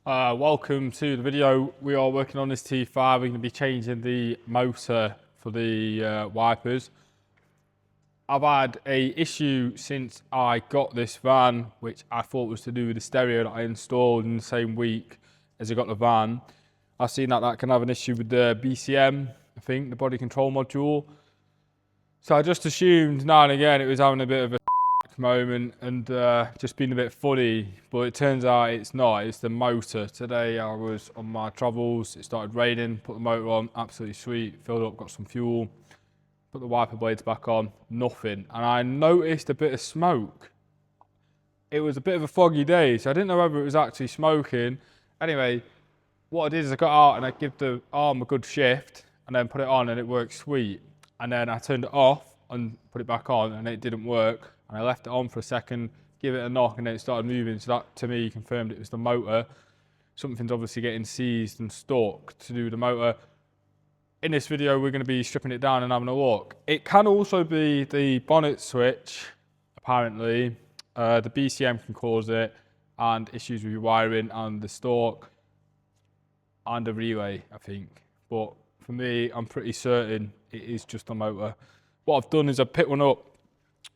Welcome to the video. We are working on this T5. We're going to be changing the motor for the wipers. I've had a issue since I got this van, which I thought was to do with the stereo that I installed in the same week as I got the van. I've seen that can have an issue with the BCM, I think, the body control module. So I just assumed now and again it was having a bit of a moment and just been a bit funny, but it turns out it's not. It's the motor. Today I was on my travels, it started raining, put the motor on, absolutely sweet, filled up, got some fuel, put the wiper blades back on, nothing. And I noticed a bit of smoke. It was a bit of a foggy day, so I didn't know whether it was actually smoking. Anyway, what I did is I got out and I give the arm a good shift and then put it on and it worked sweet. And then I turned it off and put it back on and it didn't work. And I left it on for a second, give it a knock, and then it started moving. So that, to me, confirmed it was the motor. Something's obviously getting seized and stuck to do with the motor. In this video, we're going to be stripping it down and having a look. It can also be the bonnet switch, apparently. The BCM can cause it, and issues with your wiring and the stalk and the relay, I think. But for me, I'm pretty certain it is just the motor. What I've done is I've picked one up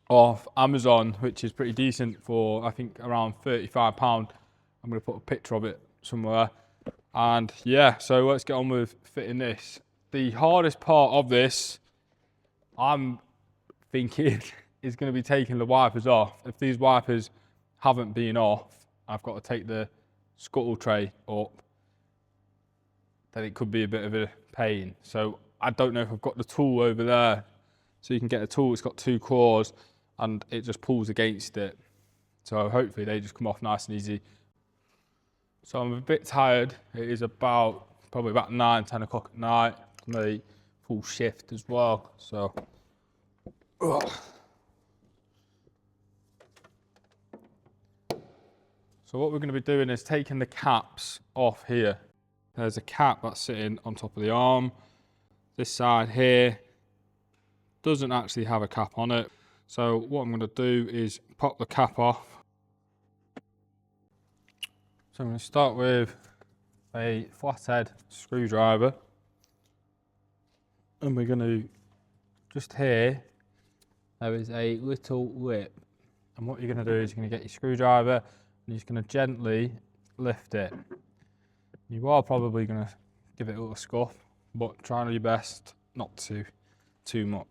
off Amazon, which is pretty decent for, I think, around £35. I'm going to put a picture of it somewhere. And yeah, so let's get on with fitting this. The hardest part of this, I'm thinking, is going to be taking the wipers off. If these wipers haven't been off, I've got to take the scuttle tray up, then it could be a bit of a pain. So I don't know if I've got the tool over there. So you can get a tool, it's got two claws and it just pulls against it. So hopefully they just come off nice and easy. So I'm a bit tired. It is probably about 9, 10 o'clock at night. I'm a full shift as well. So, So what we're going to be doing is taking the caps off here. There's a cap that's sitting on top of the arm. This side here doesn't actually have a cap on it. So what I'm going to do is pop the cap off. So I'm going to start with a flathead screwdriver. And we're going to, just here, there is a little lip. And what you're going to do is you're going to get your screwdriver and you're just going to gently lift it. You are probably going to give it a little scuff, but try your best not to too much.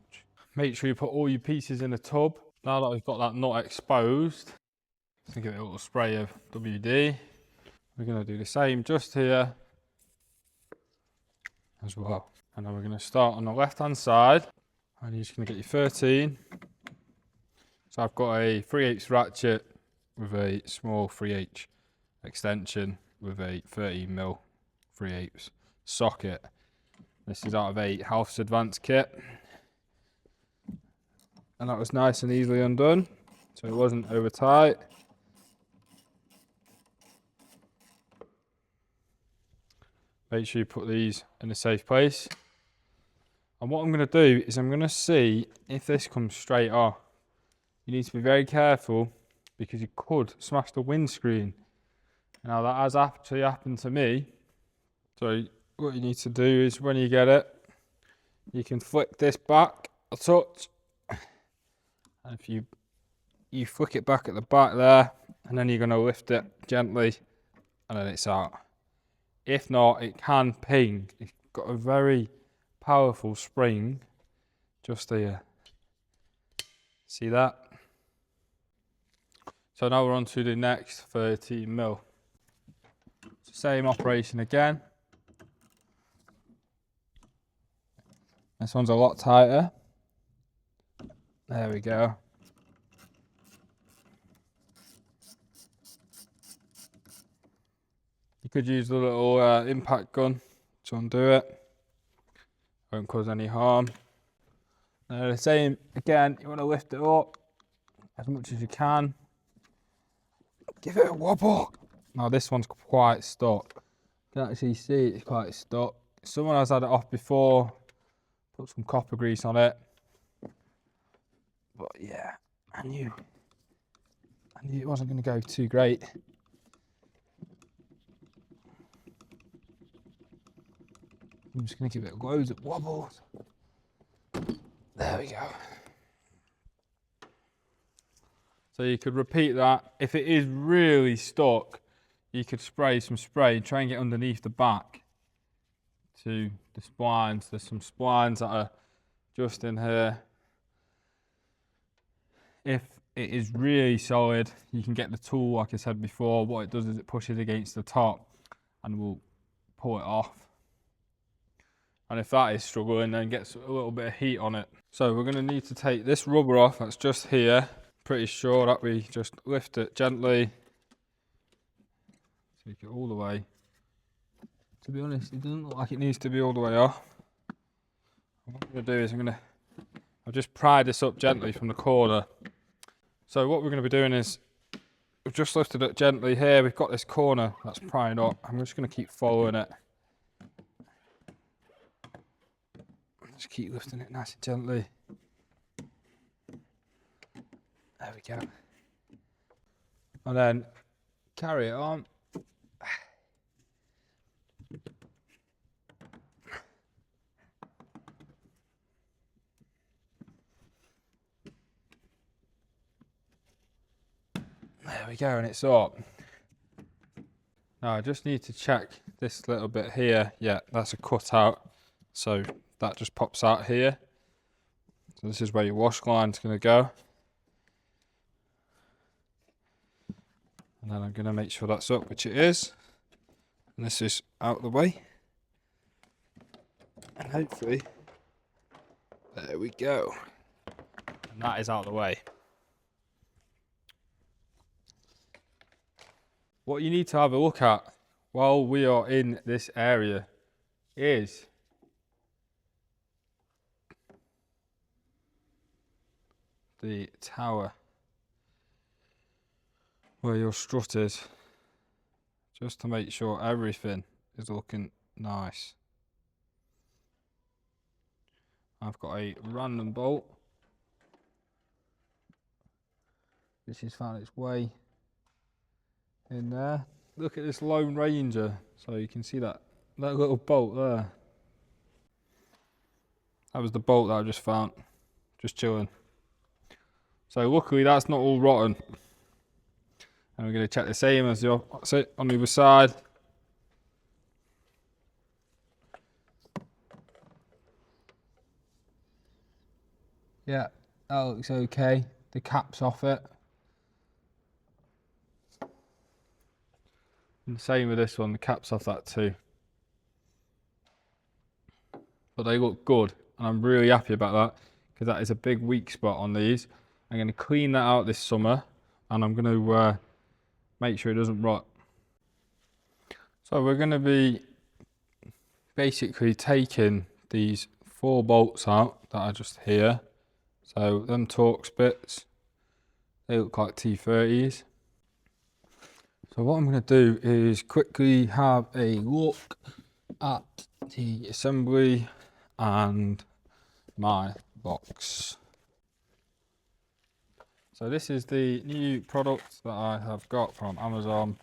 Make sure you put all your pieces in a tub. Now that we've got that nut exposed, let's give it a little spray of WD. We're going to do the same just here as well. And then we're going to start on the left hand side. And you're just going to get your 13. So I've got a 3/8 ratchet with a small 3/8 extension with a 13mm 3/8 socket. This is out of a House Advanced kit. And that was nice and easily undone, so it wasn't over tight. Make sure you put these in a safe place. And what I'm going to do is I'm going to see if this comes straight off. You need to be very careful because you could smash the windscreen. Now that has actually happened to me. So what you need to do is when you get it, you can flick this back a touch. And if you flick it back at the back there, and then you're going to lift it gently, and then it's out. If not, it can ping. It's got a very powerful spring just here. See that? So now we're on to the next 13mm. Same operation again. This one's a lot tighter. There we go. You could use the little impact gun to undo it. Won't cause any harm. The same again, you want to lift it up as much as you can. Give it a wobble. Now this one's quite stuck. You can actually see it's quite stuck. Someone has had it off before. Put some copper grease on it. But yeah, I knew it wasn't going to go too great. I'm just going to give it loads of wobbles. There we go. So you could repeat that. If it is really stuck, you could spray some spray and try and get underneath the back to the splines. There's some splines that are just in here. If it is really solid, you can get the tool, like I said before. What it does is it pushes against the top and will pull it off. And if that is struggling, then gets a little bit of heat on it. So we're going to need to take this rubber off that's just here. Pretty sure that we just lift it gently. Take it all the way. To be honest, it doesn't look like it needs to be all the way off. What I'm going to do is I'll just pry this up gently from the corner. So what we're going to be doing is, we've just lifted it gently here. We've got this corner that's prying up. I'm just going to keep following it. Just keep lifting it nice and gently. There we go. And then carry it on. There we go, and it's up. Now I just need to check this little bit here. Yeah, that's a cutout. So that just pops out here. So this is where your wash line's going to go. And then I'm going to make sure that's up, which it is. And this is out of the way. And hopefully, there we go. And that is out of the way. What you need to have a look at while we are in this area is the tower where your strut is, just to make sure everything is looking nice. I've got a random bolt which has found its way in there. Look at this Lone Ranger, so you can see that little bolt there. That was the bolt that I just found, just chilling. So luckily that's not all rotten. And we're going to check the same as that's it on the other side. Yeah, that looks okay. The cap's off it. And the same with this one, the cap's off that too. But they look good, and I'm really happy about that, because that is a big weak spot on these. I'm going to clean that out this summer, and I'm going to make sure it doesn't rot. So we're going to be basically taking these 4 bolts out that are just here. So them Torx bits, they look like T30s. So what I'm going to do is quickly have a look at the assembly and my box. So this is the new product that I have got from Amazon.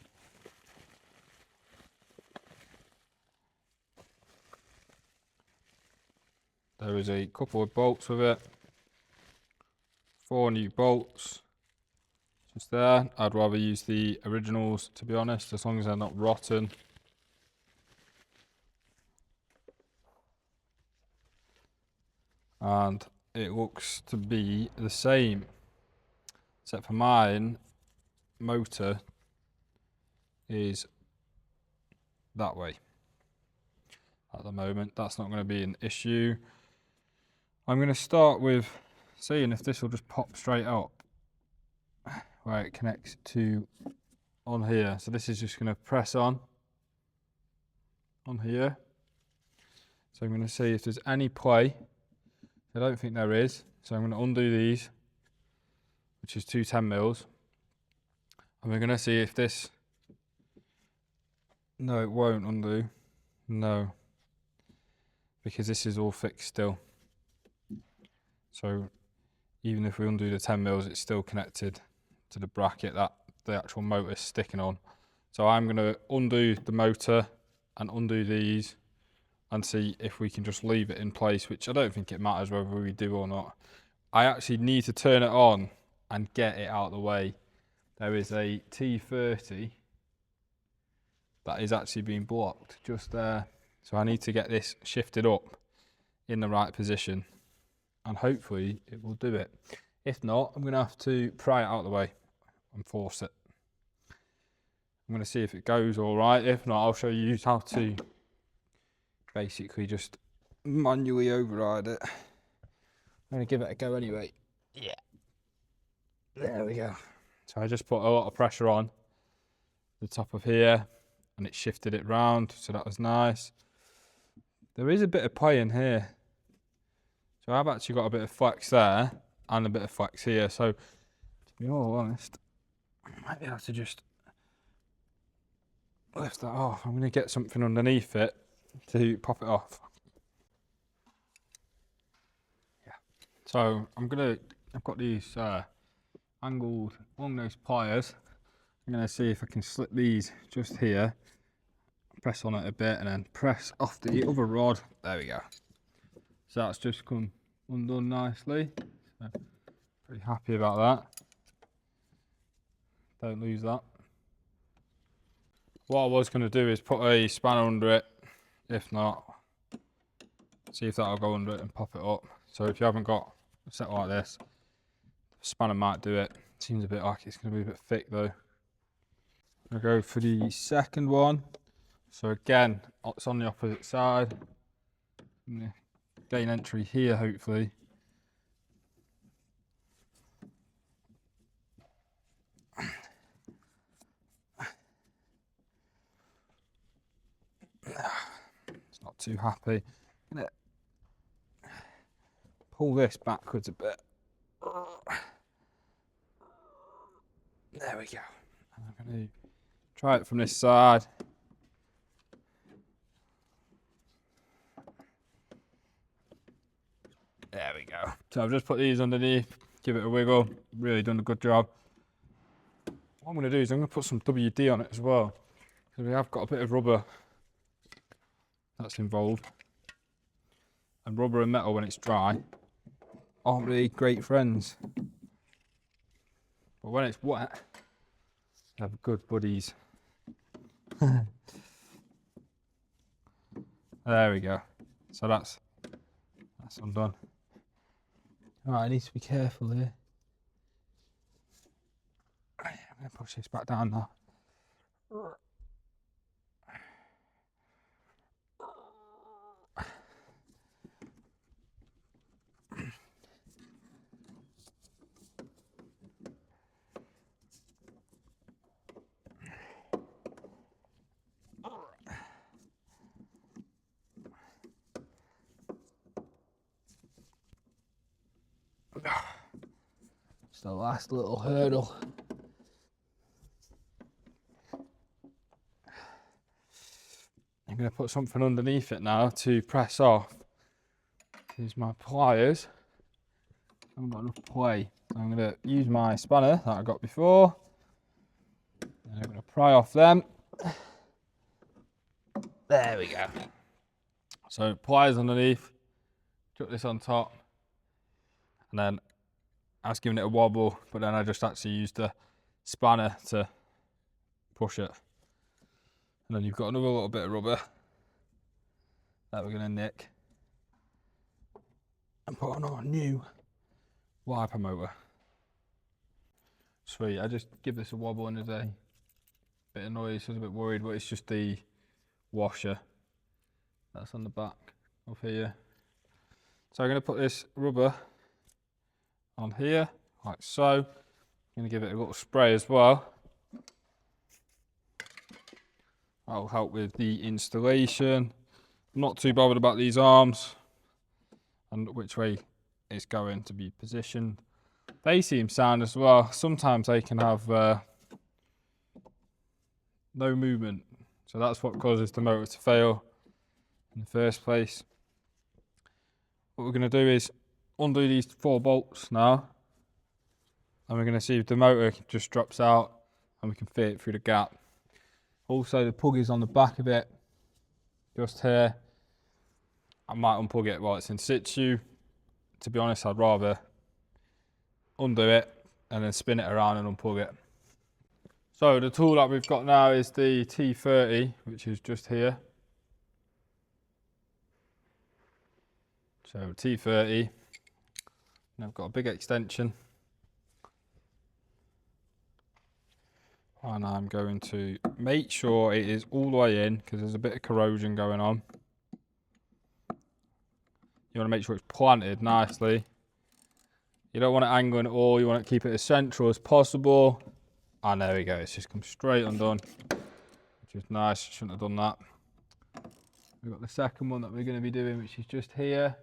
There is a couple of bolts with it. 4 new bolts. Just there. I'd rather use the originals, to be honest, as long as they're not rotten. And it looks to be the same, except for mine motor is that way at the moment. That's not going to be an issue. I'm going to start with seeing if this will just pop straight up where it connects to on here. So this is just going to press on here. So I'm going to see if there's any play. I don't think there is. So I'm going to undo these, which is 2 10mm. And we're going to see if this, no, it won't undo. No, because this is all fixed still. So even if we undo the 10mm, it's still connected to the bracket that the actual motor is sticking on. So I'm going to undo the motor and undo these and see if we can just leave it in place, which I don't think it matters whether we do or not. I actually need to turn it on and get it out of the way. There is a T30 that is actually being blocked just there. So I need to get this shifted up in the right position, and hopefully it will do it. If not, I'm going to have to pry it out of the way and force it. I'm going to see if it goes all right. If not, I'll show you how to basically just manually override it. I'm going to give it a go anyway. Yeah. There we go. So I just put a lot of pressure on the top of here and it shifted it round, so that was nice. There is a bit of play in here. So I've actually got a bit of flex there and a bit of flex here. So to be all honest, I might be able to just lift that off. I'm going to get something underneath it to pop it off. Yeah. So I've got these angled long nose pliers. I'm going to see if I can slip these just here, press on it a bit and then press off the other rod. There we go. So that's just come undone nicely. So pretty happy about that. Don't lose that. What I was going to do is put a spanner under it. If not, see if that'll go under it and pop it up. So if you haven't got a set like this, the spanner might do it. Seems a bit like it's going to be a bit thick though. I'm going to go for the second one. So again, it's on the opposite side. I'm going to gain entry here hopefully. It's not too happy. I'm going to pull this backwards a bit. There we go. And I'm going to try it from this side. There we go. So I've just put these underneath, give it a wiggle. Really done a good job. What I'm going to do is I'm going to put some WD on it as well, because we have got a bit of rubber that's involved. And rubber and metal when it's dry aren't really great friends. But when it's wet, they have good buddies. There we go. So that's undone. Right, I need to be careful here. I'm going to push this back down now. It's the last little hurdle. I'm going to put something underneath it now to press off. Here's my pliers. I haven't got enough play. So I'm going to use my spanner that I got before. And I'm going to pry off them. There we go. So pliers underneath, chuck this on top, and then I was giving it a wobble, but then I just actually used the spanner to push it. And then you've got another little bit of rubber that we're going to nick and put on our new wiper motor. Sweet, I just give this a wobble and there's a bit of noise. I was a bit worried, but it's just the washer that's on the back of here. So I'm going to put this rubber on here, like so. I'm going to give it a little spray as well. That'll help with the installation. I'm not too bothered about these arms and which way it's going to be positioned. They seem sound as well. Sometimes they can have no movement, so that's what causes the motor to fail in the first place. What we're going to do is undo these 4 bolts now, and we're going to see if the motor just drops out and we can fit it through the gap. Also, the plug is on the back of it, just here. I might unplug it while it's in situ. To be honest, I'd rather undo it and then spin it around and unplug it. So the tool that we've got now is the T30, which is just here. So T30, and I've got a big extension. And I'm going to make sure it is all the way in because there's a bit of corrosion going on. You want to make sure it's planted nicely. You don't want it angling at all. You want to keep it as central as possible. And there we go. It's just come straight undone, which is nice. Shouldn't have done that. We've got the second one that we're going to be doing, which is just here.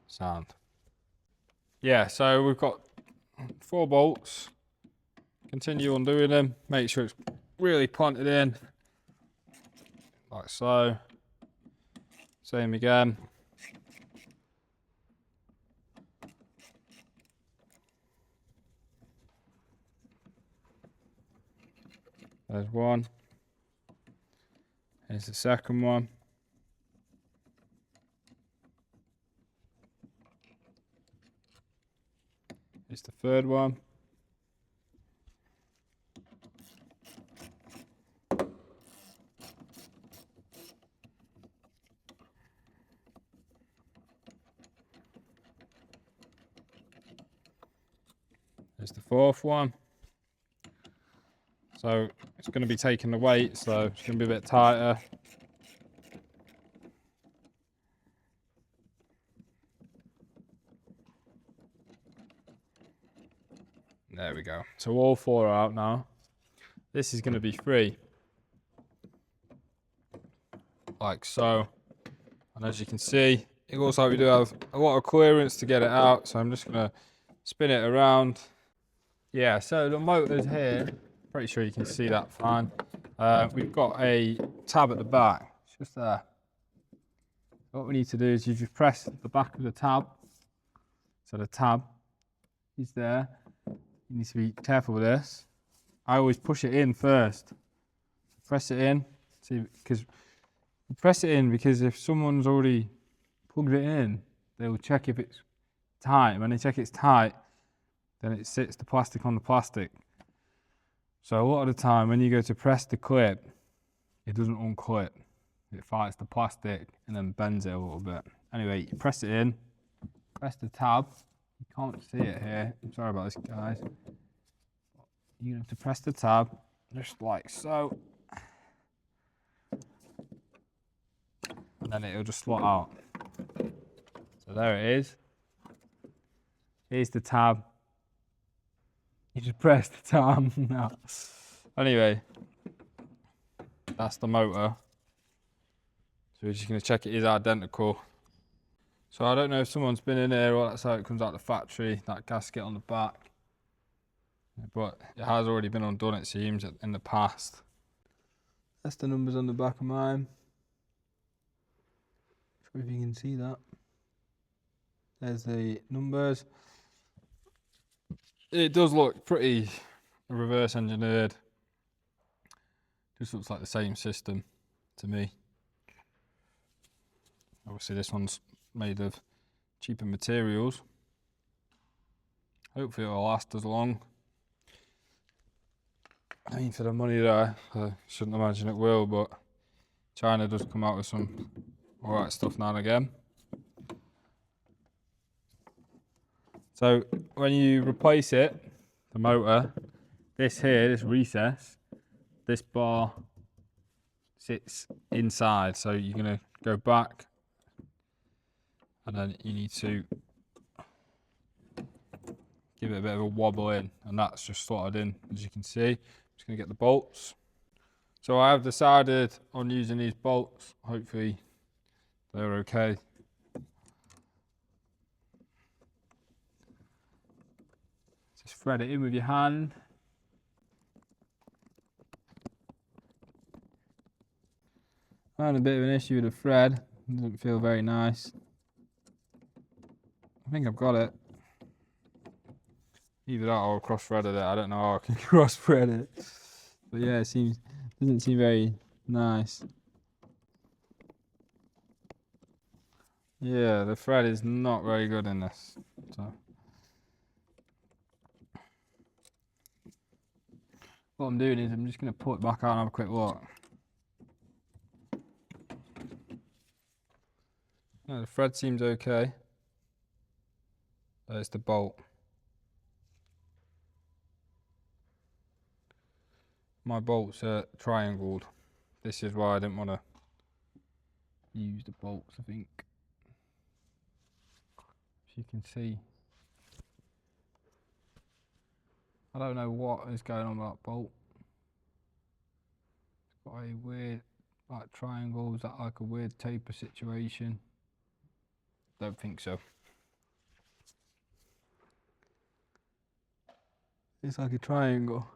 Sound. Yeah, so we've got 4 bolts. Continue undoing them. Make sure it's really planted in, like so. Same again. There's one. Here's the second one. Here's the third one. There's the fourth one. So it's going to be taking the weight, so it's going to be a bit tighter. There we go. So all 4 are out now. This is going to be free, like so. And as you can see, it looks like we do have a lot of clearance to get it out. So I'm just going to spin it around. Yeah, so the motor's here. Pretty sure you can see that fine. We've got a tab at the back. It's just there. What we need to do is you just press the back of the tab. So the tab is there. You need to be careful with this. I always push it in first. Press it in. See, because you press it in because if someone's already plugged it in, they will check if it's tight. When they check it's tight, then it sits the plastic on the plastic. So a lot of the time when you go to press the clip, it doesn't unclip. It fights the plastic and then bends it a little bit. Anyway, you press it in, press the tab. You can't see it here. I'm sorry about this, guys. You have to press the tab, just like so. And then it'll just slot out. So there it is. Here's the tab. You just press the tab. No. Anyway, that's the motor. So we're just going to check it is identical. So I don't know if someone's been in here or that's how it comes out the factory, that gasket on the back. But it has already been undone, it seems, in the past. That's the numbers on the back of mine. Not sure if you can see that. There's the numbers. It does look pretty reverse engineered. Just looks like the same system to me. Obviously this one's made of cheaper materials. Hopefully it'll last as long. I mean, for the money there, I shouldn't imagine it will, but China does come out with some alright stuff now and again. So when you replace it, the motor, this here, this recess, this bar sits inside. So you're going to go back and then you need to give it a bit of a wobble in, and that's just slotted in, as you can see. I'm just going to get the bolts. So I have decided on using these bolts. Hopefully they're okay. Just thread it in with your hand. I had a bit of an issue with the thread. It doesn't feel very nice. I think I've got it. Either that or cross-threaded it. I don't know how I can cross-thread it. But yeah, it doesn't seem very nice. Yeah, the thread is not very good in this. So what I'm doing is I'm just going to pull it back out and have a quick look. No, the thread seems okay. There's the bolt. My bolts are triangled. This is why I didn't want to use the bolts, I think. As you can see, I don't know what is going on with that bolt. It's got a weird, like triangle. Is that like a weird taper situation? Don't think so. It's like a triangle.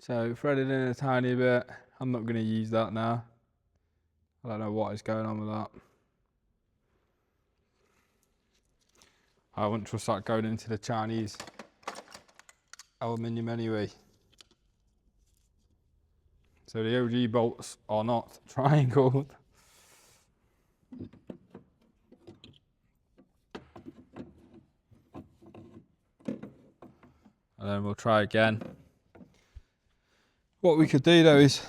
So threaded in a tiny bit. I'm not going to use that now. I don't know what is going on with that. I wouldn't trust that going into the Chinese aluminium anyway. So the OG bolts are not triangled. And then we'll try again. What we could do though is,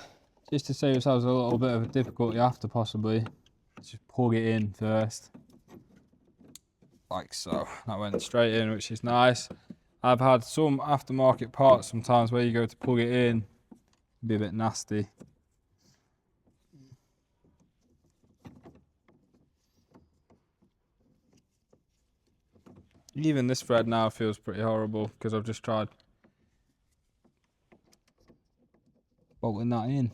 just to save ourselves a little bit of a difficulty after possibly, just plug it in first. Like so. That went straight in, which is nice. I've had some aftermarket parts sometimes where you go to plug it in, it'd be a bit nasty. Even this thread now feels pretty horrible because I've just tried bolting that in.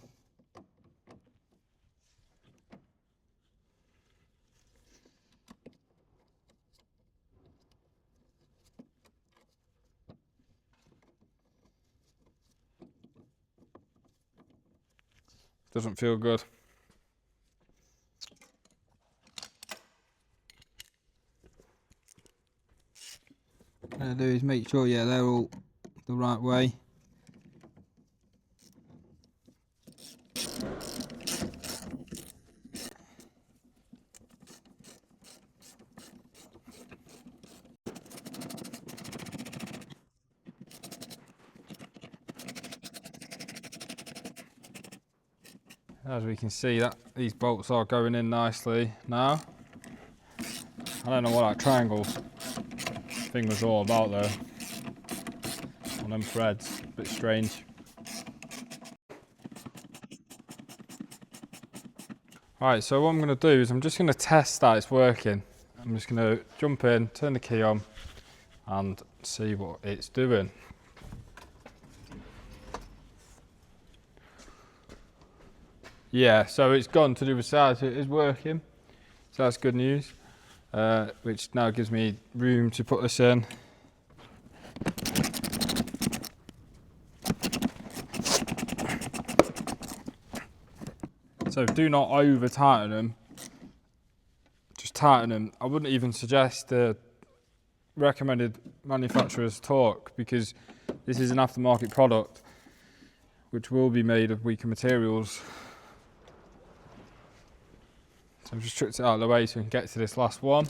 Doesn't feel good. What I'm going to do is make sure, yeah, they're all the right way. As we can see, that these bolts are going in nicely now. I don't know what that triangle thing was all about though. On them threads, a bit strange. Alright, so what I'm going to do is I'm just going to test that it's working. I'm just going to jump in, turn the key on and see what it's doing. Yeah, so it's gone to the other side, so it is working. So that's good news, which now gives me room to put this in. So do not over tighten them, just tighten them. I wouldn't even suggest the recommended manufacturer's torque because this is an aftermarket product which will be made of weaker materials. So I've just tricked it out of the way so we can get to this last one.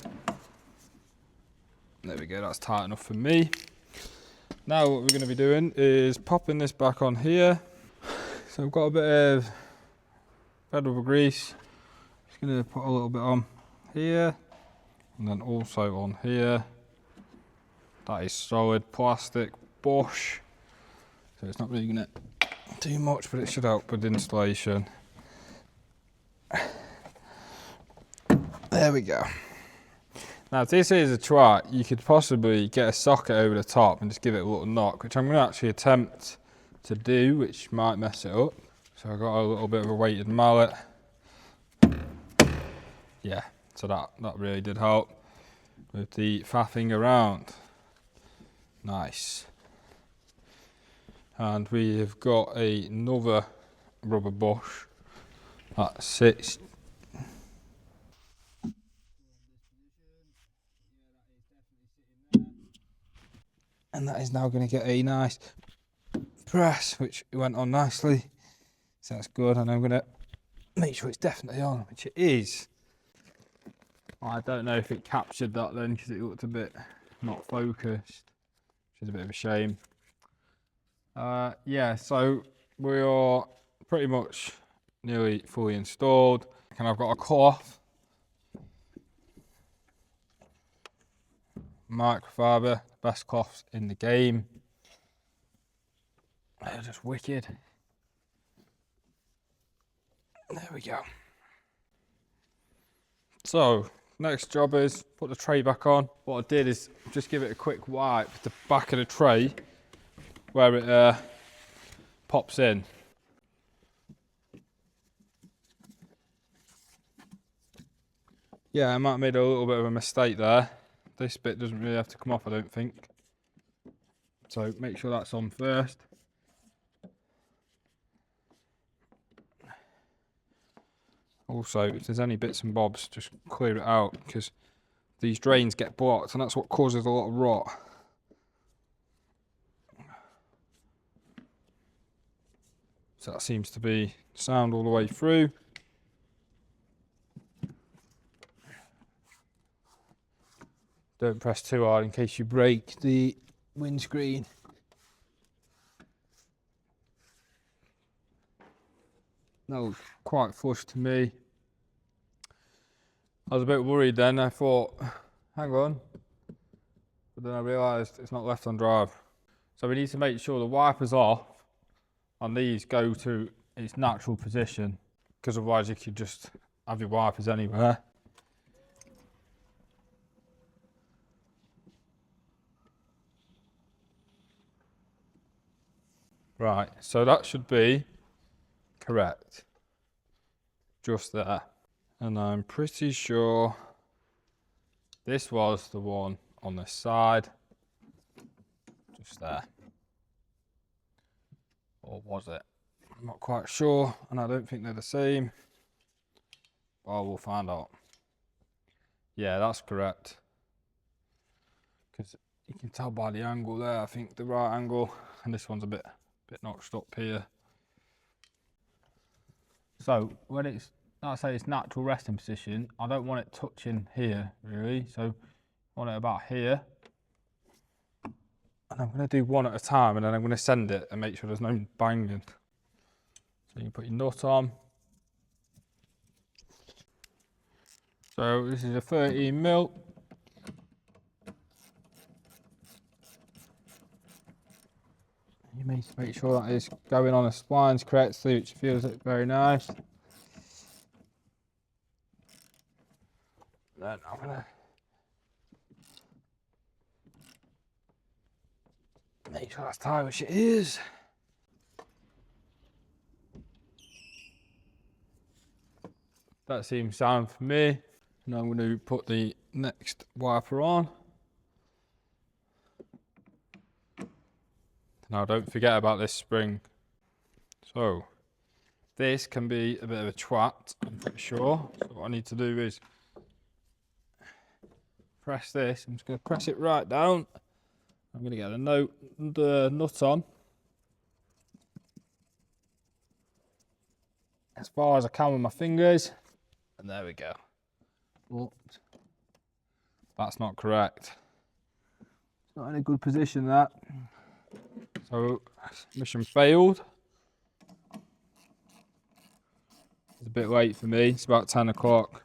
There we go, that's tight enough for me. Now what we're going to be doing is popping this back on here. So I've got a bit of red rubber grease. Just going to put a little bit on here and then also on here. That is solid plastic Bosch. So it's not really going to do much, but it should help with installation. There we go. Now if this is a trike, you could possibly get a socket over the top and just give it a little knock, which I'm going to actually attempt to do, which might mess it up. So I've got a little bit of a weighted mallet. Yeah, so that really did help with the faffing around. Nice. And we have got another rubber bush that sits. And that is now going to get a nice press, which went on nicely. So that's good. And I'm going to make sure it's definitely on, which it is. I don't know if it captured that then because it looked a bit not focused, which is a bit of a shame. Yeah, so we are pretty much nearly fully installed. And I've got a cloth, microfiber, best cloths in the game. They're just wicked. There we go. So next job is put the tray back on. What I did is just give it a quick wipe the back of the tray where it pops in. Yeah, I might have made a little bit of a mistake there. This bit doesn't really have to come off, I don't think. So make sure that's on first. Also, if there's any bits and bobs, just clear it out because these drains get blocked and that's what causes a lot of rot. So that seems to be sound all the way through. Don't press too hard in case you break the windscreen. That looks quite flush to me. I was a bit worried then. I thought, hang on. But then I realised it's not left on drive. So we need to make sure the wiper's off and these go to its natural position, because otherwise you could just have your wipers anywhere. Right, so that should be correct. Just there. And I'm pretty sure this was the one on this side. Just there. Or was it? I'm not quite sure, and I don't think they're the same. But we'll find out. Yeah, that's correct. Because you can tell by the angle there, I think the right angle, and this one's a bit notched up here. So when it's, like I say, it's natural resting position, I don't want it touching here really. So I want it about here. And I'm going to do one at a time and then I'm going to send it and make sure there's no banging. So you can put your nut on. So this is a 13mm. You need to make sure that is going on the splines correctly, which feels very nice. Then I'm going to make sure that's tight, which it is. That seems sound for me. Now I'm going to put the next wiper on. Now don't forget about this spring. So this can be a bit of a twat, I'm pretty sure. So what I need to do is press this. I'm just going to press it right down. I'm going to get the nut on as far as I can with my fingers. And there we go. But that's not correct. It's not in a good position, that. So mission failed. It's a bit late for me. It's about 10 o'clock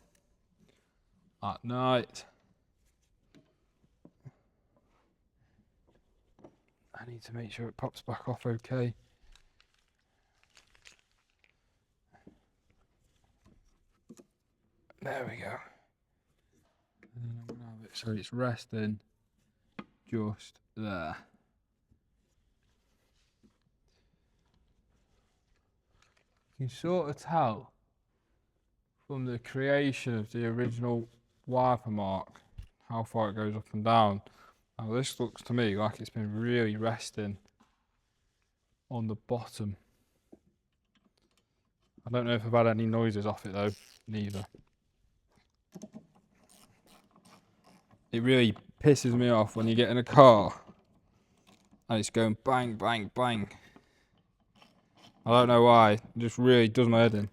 at night. I need to make sure it pops back off okay. There we go. And then I'm going to have it so it's resting just there. You can sort of tell from the creation of the original wiper mark how far it goes up and down. Now this looks to me like it's been really resting on the bottom. I don't know if I've had any noises off it though, neither. It really pisses me off when you get in a car and it's going bang, bang, bang. I don't know why, it just really does my head in.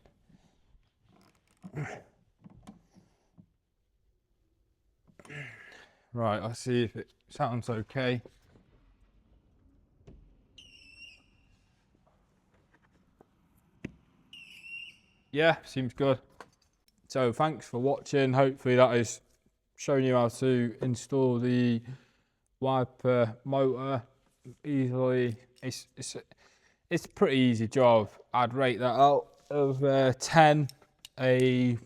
Right, let's see if it sounds okay. Yeah, seems good. So thanks for watching. Hopefully that has shown you how to install the wiper motor easily. It's a pretty easy job. I'd rate that out of 10, a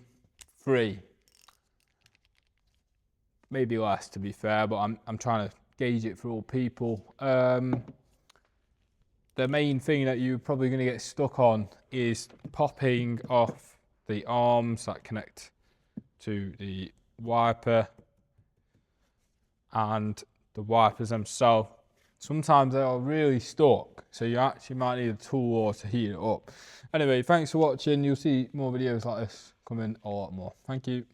3. Maybe less, to be fair, but I'm trying to gauge it for all people. The main thing that you're probably going to get stuck on is popping off the arms that connect to the wiper and the wipers themselves. Sometimes they are really stuck, so you actually might need a tool or to heat it up. Anyway, thanks for watching. You'll see more videos like this coming a lot more. Thank you.